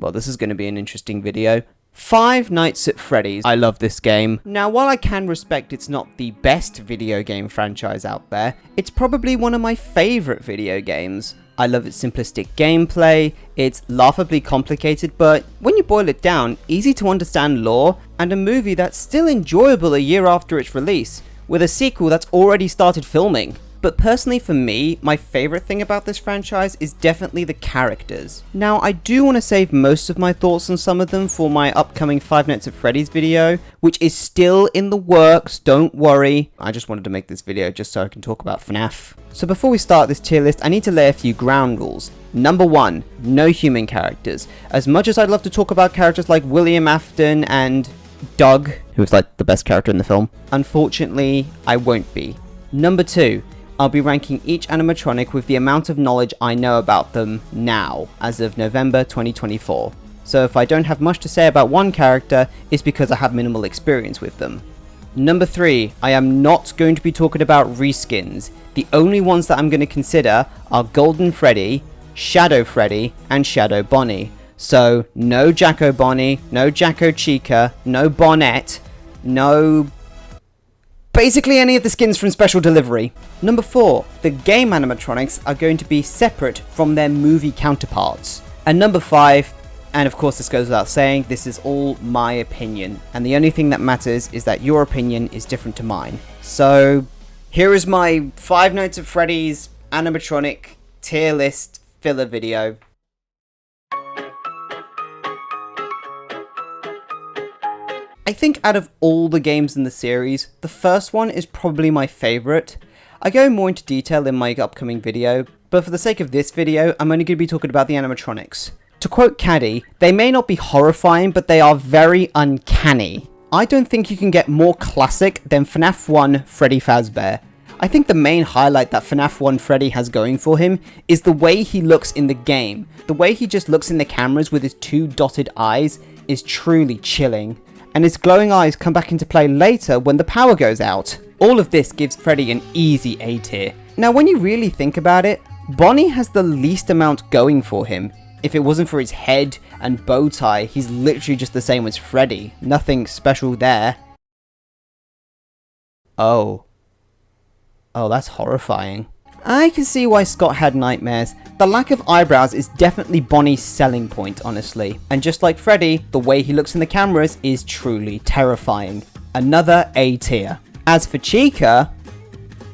Well, this is going to be an interesting video. Five Nights at Freddy's. I love this game. Now, while I can respect it's not the best video game franchise out there, it's probably one of my favorite video games. I love its simplistic gameplay, it's laughably complicated, but when you boil it down, easy to understand lore, and a movie that's still enjoyable a year after its release, with a sequel that's already started filming. But personally for me, my favourite thing about this franchise is definitely the characters. Now, I do want to save most of my thoughts on some of them for my upcoming Five Nights at Freddy's video, which is still in the works, don't worry. I just wanted to make this video just so I can talk about FNAF. So before we start this tier list, I need to lay a few ground rules. Number 1, no human characters. As much as I'd love to talk about characters like William Afton and Doug, who's like the best character in the film, unfortunately, I won't be. Number 2, I'll be ranking each animatronic with the amount of knowledge I know about them now, as of November 2024. So if I don't have much to say about one character, it's because I have minimal experience with them. Number 3, I am not going to be talking about reskins. The only ones that I'm going to consider are Golden Freddy, Shadow Freddy, and Shadow Bonnie. So no Jacko Bonnie, no Jacko Chica, no Bonnet, no... basically any of the skins from Special Delivery. Number 4, the game animatronics are going to be separate from their movie counterparts. And number 5, and of course this goes without saying, this is all my opinion, and the only thing that matters is that your opinion is different to mine. So here is my Five Nights at Freddy's animatronic tier list filler video. I think out of all the games in the series, the first one is probably my favourite. I go more into detail in my upcoming video, but for the sake of this video, I'm only going to be talking about the animatronics. To quote Caddy, they may not be horrifying, but they are very uncanny. I don't think you can get more classic than FNAF 1 Freddy Fazbear. I think the main highlight that FNAF 1 Freddy has going for him is the way he looks in the game. The way he just looks in the cameras with his two dotted eyes is truly chilling. And his glowing eyes come back into play later when the power goes out. All of this gives Freddy an easy A tier. Now when you really think about it, Bonnie has the least amount going for him. If it wasn't for his head and bow tie, he's literally just the same as Freddy. Nothing special there. Oh, that's horrifying. I can see why Scott had nightmares. The lack of eyebrows is definitely Bonnie's selling point, honestly. And just like Freddy, the way he looks in the cameras is truly terrifying. Another A tier. As for Chica,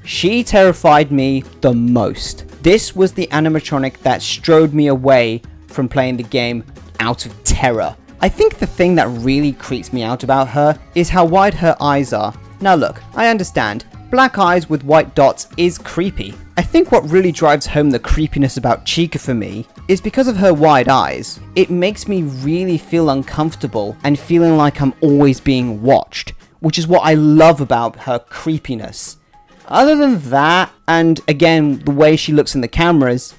she terrified me the most. This was the animatronic that strode me away from playing the game out of terror. I think the thing that really creeps me out about her is how wide her eyes are. Now look, I understand. Black eyes with white dots is creepy. I think what really drives home the creepiness about Chica for me is because of her wide eyes. It makes me really feel uncomfortable and feeling like I'm always being watched, which is what I love about her creepiness. Other than that, and again, the way she looks in the cameras,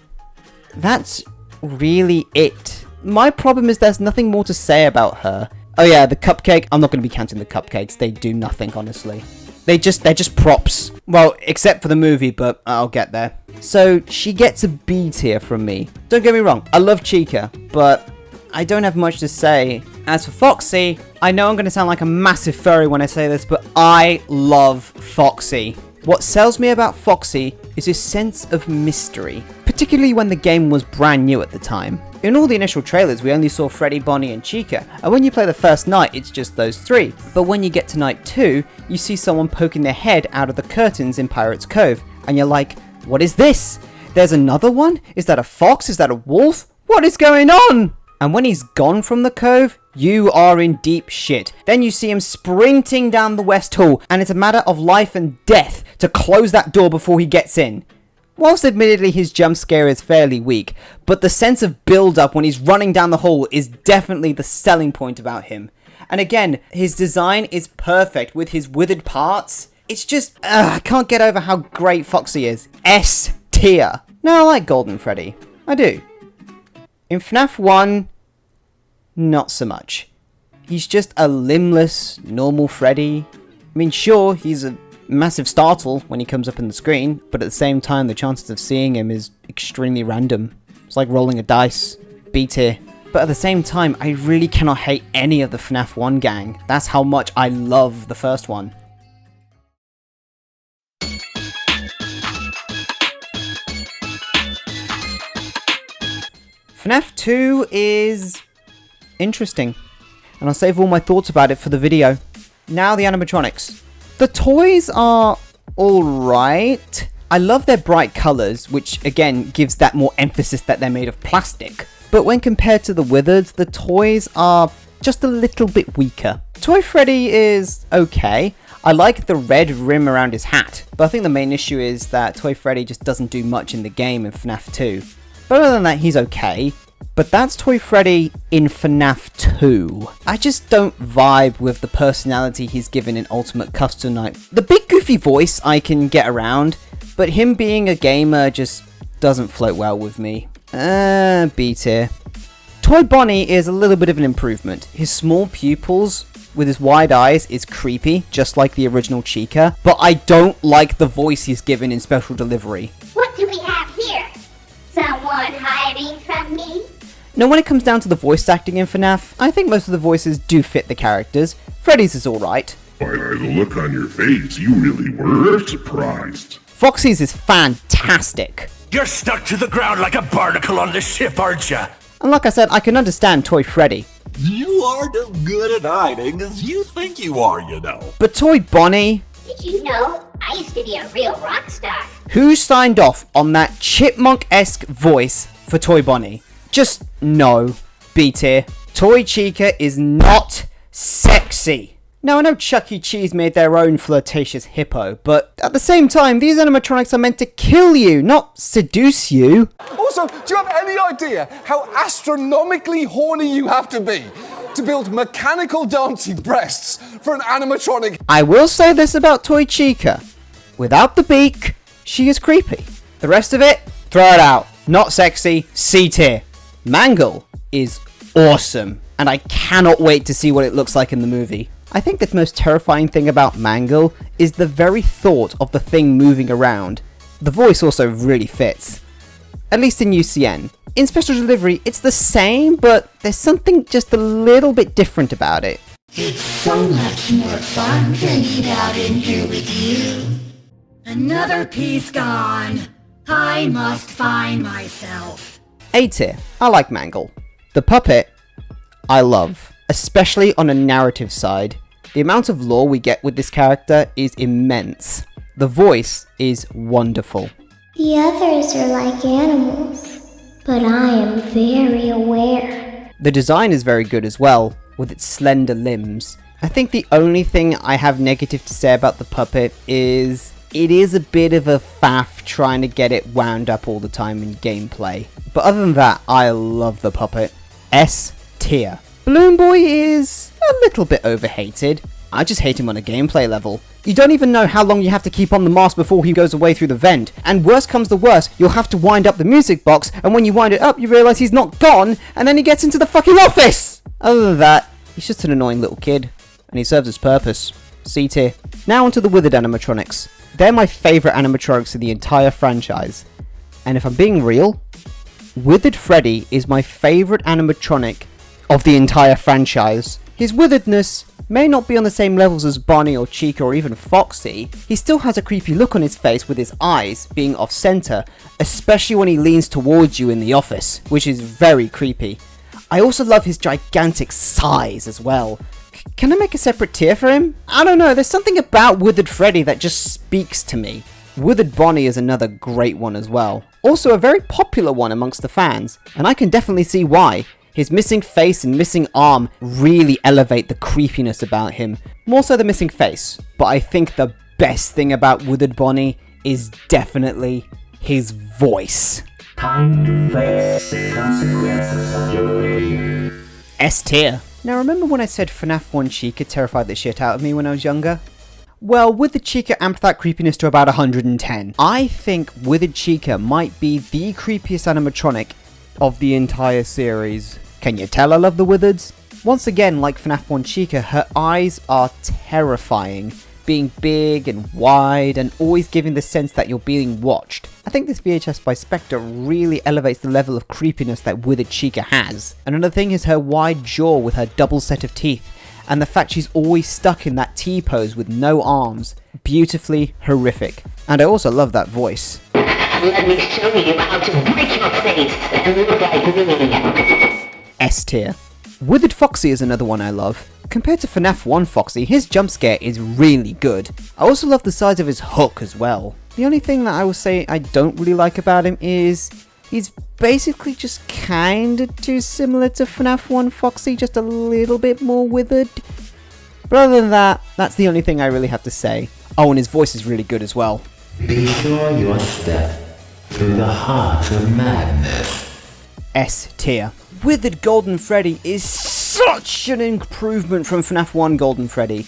that's really it. My problem is there's nothing more to say about her. Oh yeah, the cupcake, I'm not going to be counting the cupcakes. They do nothing, honestly. They're just props. Well, except for the movie, but I'll get there. So, she gets a B tier from me. Don't get me wrong, I love Chica, but I don't have much to say. As for Foxy, I know I'm going to sound like a massive furry when I say this, but I love Foxy. What sells me about Foxy is his sense of mystery, particularly when the game was brand new at the time. In all the initial trailers, we only saw Freddy, Bonnie, and Chica, and when you play the first night, it's just those three. But when you get to night 2, you see someone poking their head out of the curtains in Pirate's Cove, and you're like, what is this? There's another one? Is that a fox? Is that a wolf? What is going on? And when he's gone from the cove, you are in deep shit. Then you see him sprinting down the West Hall, and it's a matter of life and death to close that door before he gets in. Whilst admittedly his jump scare is fairly weak, but the sense of build-up when he's running down the hall is definitely the selling point about him. And again, his design is perfect with his withered parts. It's just, I can't get over how great Foxy is. S tier. Now I like Golden Freddy. I do. In FNAF 1, not so much. He's just a limbless, normal Freddy. I mean, sure, he's a massive startle when he comes up in the screen, but at the same time, the chances of seeing him is extremely random. It's like rolling a dice. B tier. But at the same time, I really cannot hate any of the FNAF 1 gang. That's how much I love the first one. FNAF 2 is interesting, and I'll save all my thoughts about it for the video. Now the animatronics. The toys are alright. I love their bright colours, which again gives that more emphasis that they're made of plastic. But when compared to the Withered, the toys are just a little bit weaker. Toy Freddy is okay. I like the red rim around his hat, but I think the main issue is that Toy Freddy just doesn't do much in the game in FNAF 2. But other than that, he's okay. But that's Toy Freddy in FNAF 2. I just don't vibe with the personality he's given in Ultimate Custom Night. The big goofy voice I can get around, but him being a gamer just doesn't float well with me. B tier. Toy Bonnie is a little bit of an improvement. His small pupils with his wide eyes is creepy, just like the original Chica, but I don't like the voice he's given in Special Delivery. What do we have here? Someone hiding from me? Now when it comes down to the voice acting in FNAF, I think most of the voices do fit the characters. Freddy's is alright. By the look on your face, you really were surprised. Foxy's is fantastic. You're stuck to the ground like a barnacle on the ship, aren't ya? And like I said, I can understand Toy Freddy. You aren't as good at hiding as you think you are, you know. But Toy Bonnie? Did you know I used to be a real rock star? Who signed off on that chipmunk-esque voice for Toy Bonnie? Just no. B tier. Toy Chica is not sexy. Now I know Chuck E. Cheese made their own flirtatious hippo, but at the same time, these animatronics are meant to kill you, not seduce you. Also, do you have any idea how astronomically horny you have to be to build mechanical dancing breasts for an animatronic? I will say this about Toy Chica. Without the beak, she is creepy. The rest of it, throw it out. Not sexy, C tier. Mangle is awesome, and I cannot wait to see what it looks like in the movie. I think the most terrifying thing about Mangle is the very thought of the thing moving around. The voice also really fits. At least in UCN. In Special Delivery, it's the same, but there's something just a little bit different about it. It's so much more fun to eat out in here with you. Another piece gone. I must find myself. A tier. I like Mangle. The puppet, I love. Especially on a narrative side. The amount of lore we get with this character is immense. The voice is wonderful. The others are like animals, but I am very aware. The design is very good as well, with its slender limbs. I think the only thing I have negative to say about the puppet is it is a bit of a faff trying to get it wound up all the time in gameplay. But other than that, I love the puppet. S tier. Balloon Boy is a little bit overhated. I just hate him on a gameplay level. You don't even know how long you have to keep on the mask before he goes away through the vent. And worst comes to worst, you'll have to wind up the music box, and when you wind it up, you realise he's not gone, and then he gets into the fucking office! Other than that, he's just an annoying little kid, and he serves his purpose. C tier. Now onto the Withered animatronics. They're my favourite animatronics in the entire franchise. And if I'm being real, Withered Freddy is my favourite animatronic of the entire franchise. His witheredness may not be on the same levels as Bonnie or Chica or even Foxy. He still has a creepy look on his face with his eyes being off center, especially when he leans towards you in the office, which is very creepy. I also love his gigantic size as well. Can I make a separate tier for him? I don't know, there's something about Withered Freddy that just speaks to me. Withered Bonnie is another great one as well. Also a very popular one amongst the fans, and I can definitely see why. His missing face and missing arm really elevate the creepiness about him. More so the missing face. But I think the best thing about Withered Bonnie is definitely his voice. S tier. Now remember when I said FNAF 1 Chica terrified the shit out of me when I was younger? Well, Withered Chica amped that creepiness to about 110. I think Withered Chica might be the creepiest animatronic of the entire series. Can you tell I love the Withereds? Once again, like FNAF 1 Chica, her eyes are terrifying. being big and wide and always giving the sense that you're being watched. I think this VHS by Spectre really elevates the level of creepiness that Withered Chica has. Another thing is her wide jaw with her double set of teeth, and the fact she's always stuck in that T-pose with no arms. Beautifully horrific. And I also love that voice. Let me show you how to break your face and look like me. S tier. Withered Foxy is another one I love. Compared to FNAF 1 Foxy, his jump scare is really good. I also love the size of his hook as well. The only thing that I will say I don't really like about him is he's basically just kinda too similar to FNAF 1 Foxy, just a little bit more withered. But other than that, that's the only thing I really have to say. Oh, and his voice is really good as well. Be sure you step through the heart of madness. S tier. Withered Golden Freddy is such an improvement from FNAF 1 Golden Freddy.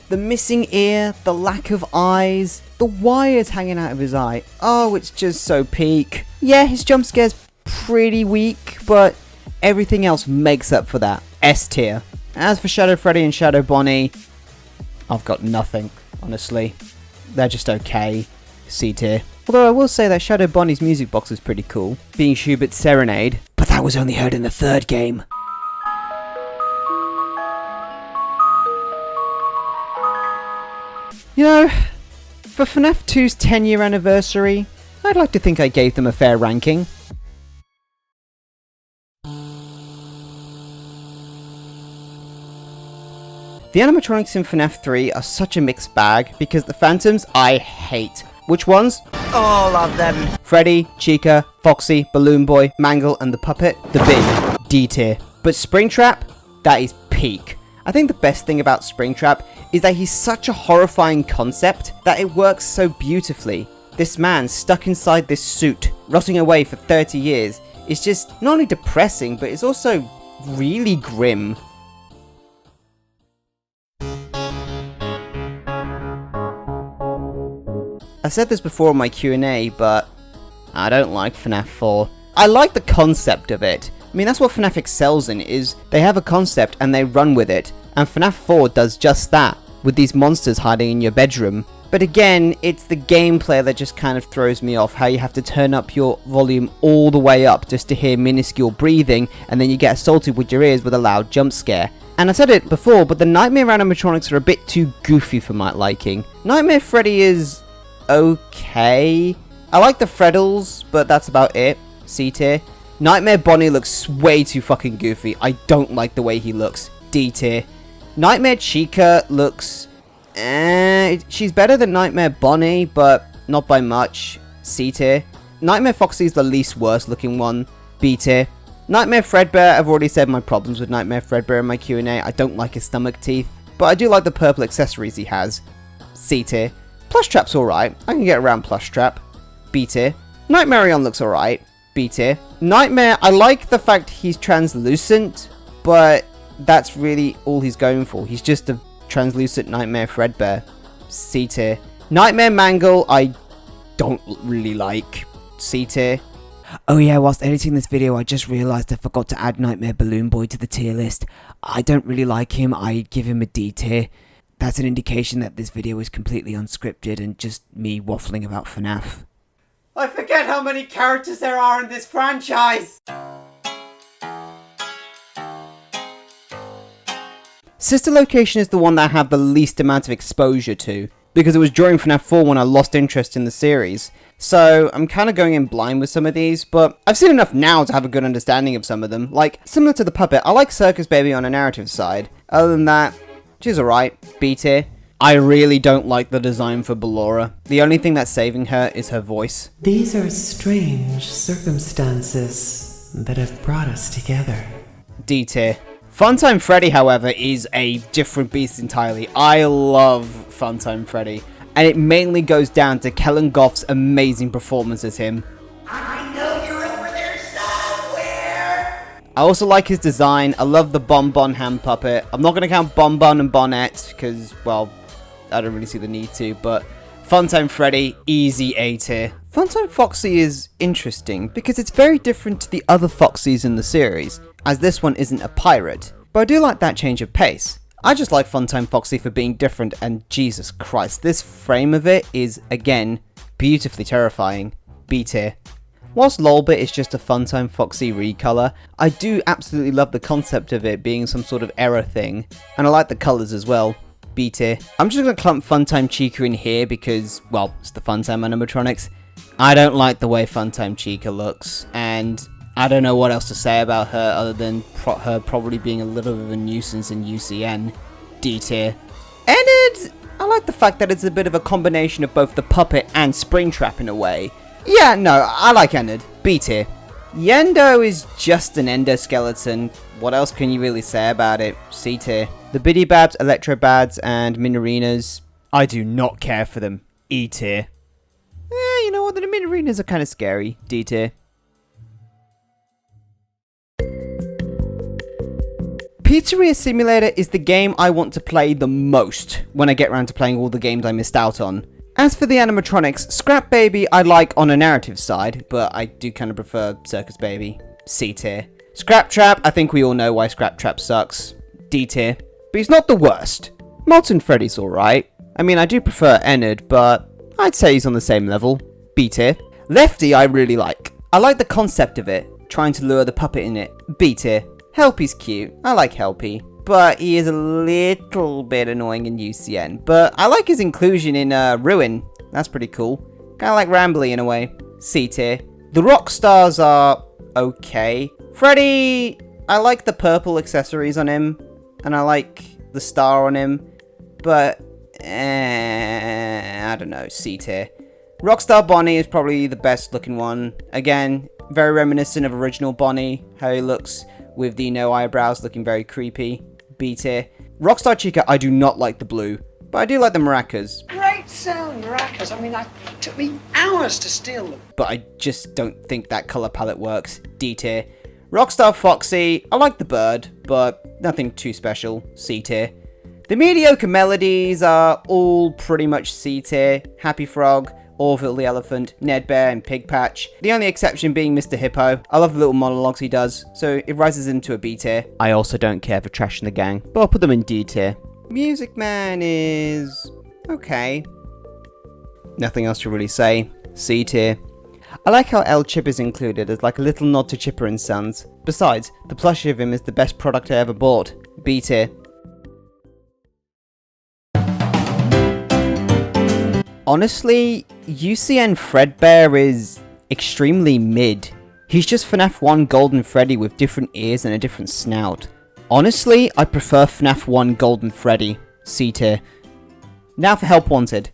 The missing ear, the lack of eyes, the wires hanging out of his eye. Oh, it's just so peak. Yeah, his jump scare's pretty weak, but everything else makes up for that. S tier. As for Shadow Freddy and Shadow Bonnie, I've got nothing, honestly. They're just okay. C tier. Although I will say that Shadow Bonnie's music box is pretty cool, being Schubert's Serenade, but that was only heard in the 3rd game. You know, for FNAF 2's 10-year anniversary, I'd like to think I gave them a fair ranking. The animatronics in FNAF 3 are such a mixed bag because the Phantoms I hate. Which ones? All of them. Freddy, Chica, Foxy, Balloon Boy, Mangle, and the Puppet, the big D tier. But Springtrap, that is peak. I think the best thing about Springtrap is that he's such a horrifying concept that it works so beautifully. This man stuck inside this suit, rotting away for 30 years, is just not only depressing, but it's also really grim. I said this before in my Q&A, but I don't like FNAF 4. I like the concept of it. I mean, that's what FNAF excels in, is they have a concept and they run with it. And FNAF 4 does just that, with these monsters hiding in your bedroom. But again, it's the gameplay that just kind of throws me off, how you have to turn up your volume all the way up just to hear minuscule breathing, and then you get assaulted with your ears with a loud jump scare. And I said it before, but the Nightmare animatronics are a bit too goofy for my liking. Nightmare Freddy is okay. I like the Freddles, but that's about it. C tier. Nightmare Bonnie looks way too fucking goofy. I don't like the way he looks. D tier. Nightmare Chica looks... she's better than Nightmare Bonnie, but not by much. C tier. Nightmare Foxy's the least worst looking one. B tier. Nightmare Fredbear, I've already said my problems with Nightmare Fredbear in my Q&A. I don't like his stomach teeth, but I do like the purple accessories he has. C tier. Plush Trap's alright. I can get around Plush Trap. B tier. Nightmarion looks alright. B tier. Nightmare, I like the fact he's translucent, but that's really all he's going for. He's just a translucent Nightmare Fredbear. C tier. Nightmare Mangle, I don't really like. C tier. Oh yeah, whilst editing this video, I just realised I forgot to add Nightmare Balloon Boy to the tier list. I don't really like him. I give him a D tier. That's an indication that this video is completely unscripted and just me waffling about FNAF. I forget how many characters there are in this franchise! Sister Location is the one that I have the least amount of exposure to, because it was during FNAF 4 when I lost interest in the series. So I'm kind of going in blind with some of these, but I've seen enough now to have a good understanding of some of them. Like, similar to the Puppet, I like Circus Baby on a narrative side. Other than that, she's alright. B tier. I really don't like the design for Ballora. The only thing that's saving her is her voice. These are strange circumstances that have brought us together. D tier. Funtime Freddy, however, is a different beast entirely. I love Funtime Freddy, and it mainly goes down to Kellen Goff's amazing performance as him. I know you're over there somewhere! I also like his design. I love the Bonbon hand puppet. I'm not going to count Bonbon and Bonette, because, well, I don't really see the need to, but Funtime Freddy, easy A tier. Funtime Foxy is interesting, because it's very different to the other Foxys in the series, as this one isn't a pirate. But I do like that change of pace. I just like Funtime Foxy for being different, and Jesus Christ, this frame of it is, again, beautifully terrifying. B tier. Whilst Lolbit is just a Funtime Foxy recolor, I do absolutely love the concept of it being some sort of error thing, and I like the colours as well. B tier. I'm just going to clump Funtime Chica in here because, well, it's the Funtime animatronics. I don't like the way Funtime Chica looks, and I don't know what else to say about her other than her probably being a little bit of a nuisance in UCN. D tier. Enid! I like the fact that it's a bit of a combination of both the puppet and Springtrap in a way. Yeah, no, I like Enid. B tier. Yendo is just an endoskeleton. What else can you really say about it? C tier. The Bidybabs, Electrobads, and Minorinas, I do not care for them. E tier. You know what, the Minorinas are kind of scary. D tier. Pizzeria Simulator is the game I want to play the most when I get around to playing all the games I missed out on. As for the animatronics, Scrap Baby I like on a narrative side, but I do kind of prefer Circus Baby. C tier. Scrap Trap, I think we all know why Scrap Trap sucks. D tier. But he's not the worst. Molten Freddy's alright. I mean, I do prefer Enid, but I'd say he's on the same level. B tier. Lefty I really like. I like the concept of it, trying to lure the puppet in it. B tier. Helpy's cute. I like Helpy. But he is a little bit annoying in UCN. But I like his inclusion in Ruin. That's pretty cool. Kind of like Rambly in a way. C tier. The rock stars are okay. Freddy, I like the purple accessories on him. And I like the star on him. But, I don't know. C tier. Rockstar Bonnie is probably the best looking one. Again, very reminiscent of original Bonnie. How he looks with the no eyebrows, looking very creepy. B tier. Rockstar Chica, I do not like the blue, but I do like the maracas. Great sound, maracas. I mean, it took me hours to steal them. But I just don't think that color palette works. D tier. Rockstar Foxy, I like the bird, but nothing too special. C tier. The mediocre melodies are all pretty much C tier. Happy Frog, Orville the Elephant, Ned Bear, and Pig Patch. The only exception being Mr. Hippo. I love the little monologues he does, so it rises into a B tier. I also don't care for Trash in the Gang, but I'll put them in D tier. Music Man is okay. Nothing else to really say. C tier. I like how El Chip is included as like a little nod to Chipper and Sons. Besides, the plushie of him is the best product I ever bought. B tier. Honestly, UCN Fredbear is extremely mid. He's just FNAF 1 Golden Freddy with different ears and a different snout. Honestly, I prefer FNAF 1 Golden Freddy. C tier. Now for Help Wanted.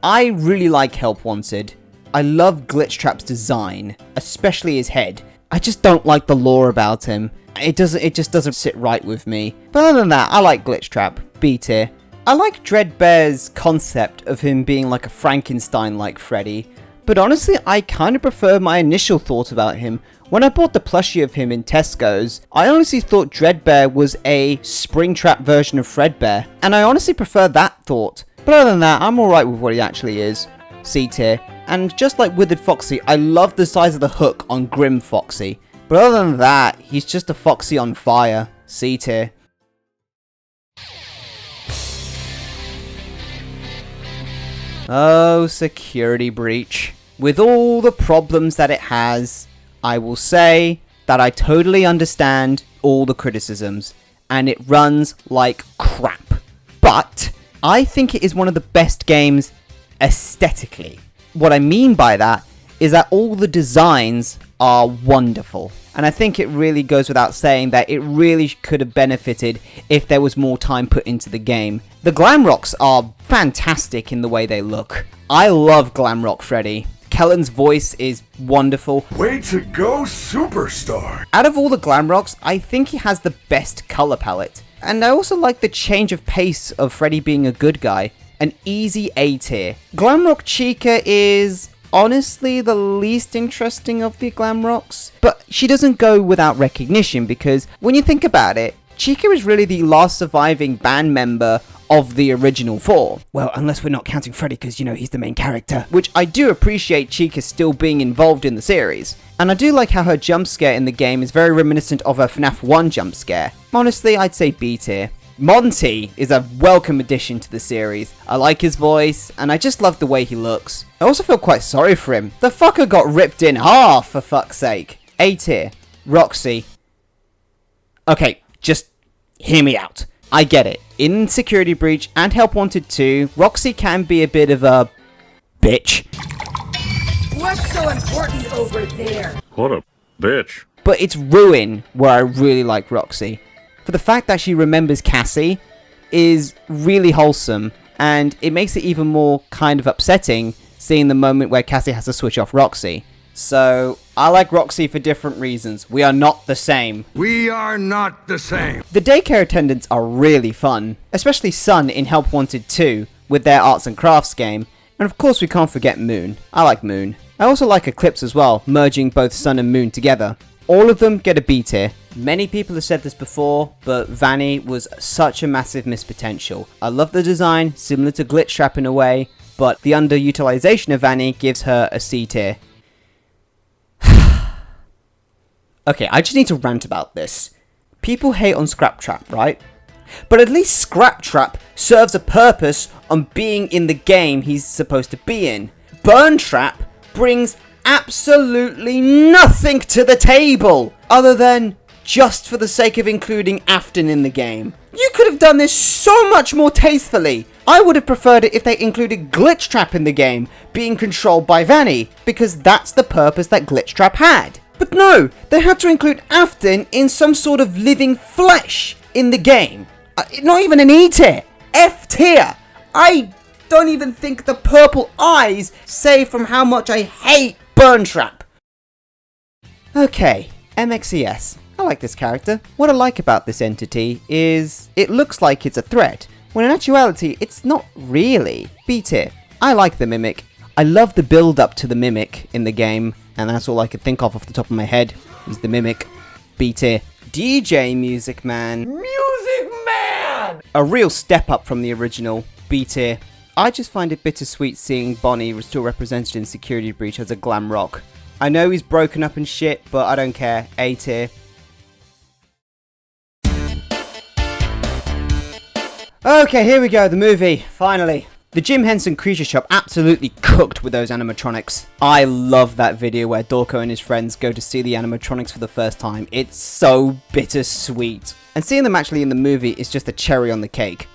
I really like Help Wanted. I love Glitch Trap's design, especially his head. I just don't like the lore about him. It just doesn't sit right with me. But other than that, I like Glitch Trap. B tier. I like Dreadbear's concept of him being like a Frankenstein-like Freddy, but honestly I kind of prefer my initial thought about him. When I bought the plushie of him in Tesco's, I honestly thought Dreadbear was a Springtrap version of Fredbear, and I honestly prefer that thought. But other than that, I'm alright with what he actually is. C tier. And just like Withered Foxy, I love the size of the hook on Grim Foxy. But other than that, he's just a Foxy on fire. C tier. Oh, Security Breach. With all the problems that it has, I will say that I totally understand all the criticisms, and it runs like crap. But I think it is one of the best games aesthetically. What I mean by that is that all the designs are wonderful. And I think it really goes without saying that it really could have benefited if there was more time put into the game. The Glamrocks are fantastic in the way they look. I love Glamrock Freddy. Kellen's voice is wonderful. Way to go, superstar! Out of all the Glamrocks, I think he has the best color palette. And I also like the change of pace of Freddy being a good guy. An easy A tier. Glamrock Chica is honestly the least interesting of the Glamrocks, but she doesn't go without recognition because when you think about it, Chica is really the last surviving band member of the original four. Well, unless we're not counting Freddy because, you know, he's the main character. Which I do appreciate Chica still being involved in the series. And I do like how her jump scare in the game is very reminiscent of a FNAF 1 jump scare. Honestly, I'd say B tier. Monty is a welcome addition to the series. I like his voice, and I just love the way he looks. I also feel quite sorry for him. The fucker got ripped in half, for fuck's sake. A tier. Roxy. Okay, just hear me out. I get it. In Security Breach and Help Wanted 2, Roxy can be a bit of a bitch. What's so important over there? What a bitch. But it's Ruin where I really like Roxy. For the fact that she remembers Cassie is really wholesome, and it makes it even more kind of upsetting seeing the moment where Cassie has to switch off Roxy. So, I like Roxy for different reasons. We are not the same. We are not the same. The daycare attendants are really fun, especially Sun in Help Wanted 2 with their arts and crafts game, and of course we can't forget Moon. I like Moon. I also like Eclipse as well, merging both Sun and Moon together. All of them get a B tier. Many people have said this before, but Vanny was such a massive missed potential. I love the design, similar to Glitch Trap in a way, but the underutilization of Vanny gives her a C tier. Okay, I just need to rant about this. People hate on Scrap Trap, right? But at least Scrap Trap serves a purpose on being in the game he's supposed to be in. Burn Trap brings absolutely nothing to the table, other than just for the sake of including Afton in the game. You could have done this so much more tastefully. I would have preferred it if they included Glitch Trap in the game, being controlled by Vanny, because that's the purpose that Glitch Trap had. But no, they had to include Afton in some sort of living flesh in the game. Not even an E tier, F tier. I don't even think the purple eyes say from how much I hate Burn Trap. Okay, MXES. I like this character. What I like about this entity is it looks like it's a threat, when in actuality it's not really. B tier. I like the Mimic. I love the build up to the Mimic in the game, and that's all I could think of the top of my head is the Mimic. B tier. JRMusik, man. Music Man! A real step up from the original. B tier. I just find it bittersweet seeing Bonnie still represented in Security Breach as a glam rock. I know he's broken up and shit, but I don't care. A tier. Okay, here we go, the movie, finally. The Jim Henson Creature Shop absolutely cooked with those animatronics. I love that video where Dorko and his friends go to see the animatronics for the first time. It's so bittersweet. And seeing them actually in the movie is just a cherry on the cake.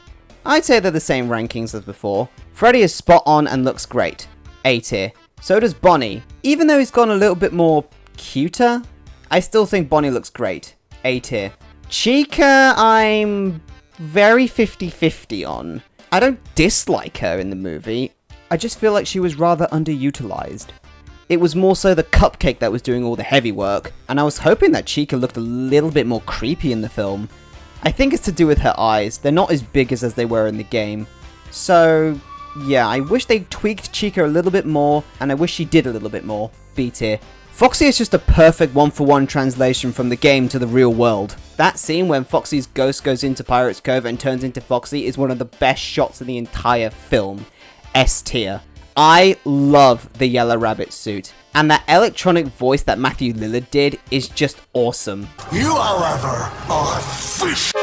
I'd say they're the same rankings as before. Freddy is spot on and looks great. A tier. So does Bonnie. Even though he's gone a little bit more cuter, I still think Bonnie looks great. A tier. Chica, I'm very 50-50 on. I don't dislike her in the movie. I just feel like she was rather underutilized. It was more so the cupcake that was doing all the heavy work, and I was hoping that Chica looked a little bit more creepy in the film. I think it's to do with her eyes. They're not as big as they were in the game. So, yeah, I wish they tweaked Chica a little bit more, and I wish she did a little bit more. B tier. Foxy is just a perfect one-for-one translation from the game to the real world. That scene when Foxy's ghost goes into Pirate's Cove and turns into Foxy is one of the best shots in the entire film. S tier. I love the Yellow Rabbit suit, and that electronic voice that Matthew Lillard did is just awesome. You, however, are fish.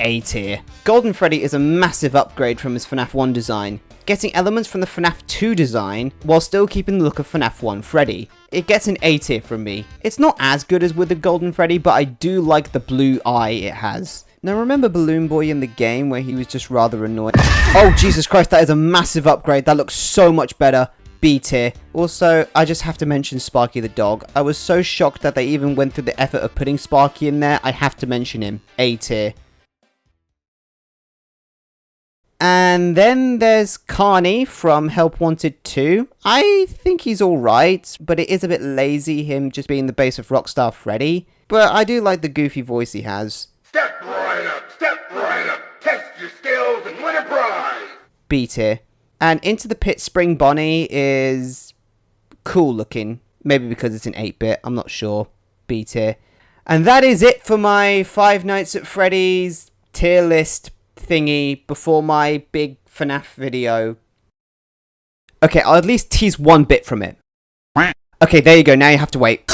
A tier. Golden Freddy is a massive upgrade from his FNAF 1 design, getting elements from the FNAF 2 design while still keeping the look of FNAF 1 Freddy. It gets an A tier from me. It's not as good as with the Golden Freddy, but I do like the blue eye it has. Now remember Balloon Boy in the game where he was just rather annoying? Oh Jesus Christ, that is a massive upgrade. That looks so much better. B tier. Also, I just have to mention Sparky the dog. I was so shocked that they even went through the effort of putting Sparky in there. I have to mention him. A tier. And then there's Carney from Help Wanted 2. I think he's alright, but it is a bit lazy, him just being the base of Rockstar Freddy. But I do like the goofy voice he has. Step right up, test your skills and win a prize. B tier. And Into the Pit Spring Bonnie is cool looking. Maybe because it's an 8-bit, I'm not sure. B tier. And that is it for my Five Nights at Freddy's tier list thingy before my big FNAF video. Okay, I'll at least tease one bit from it. Okay, there you go, now you have to wait.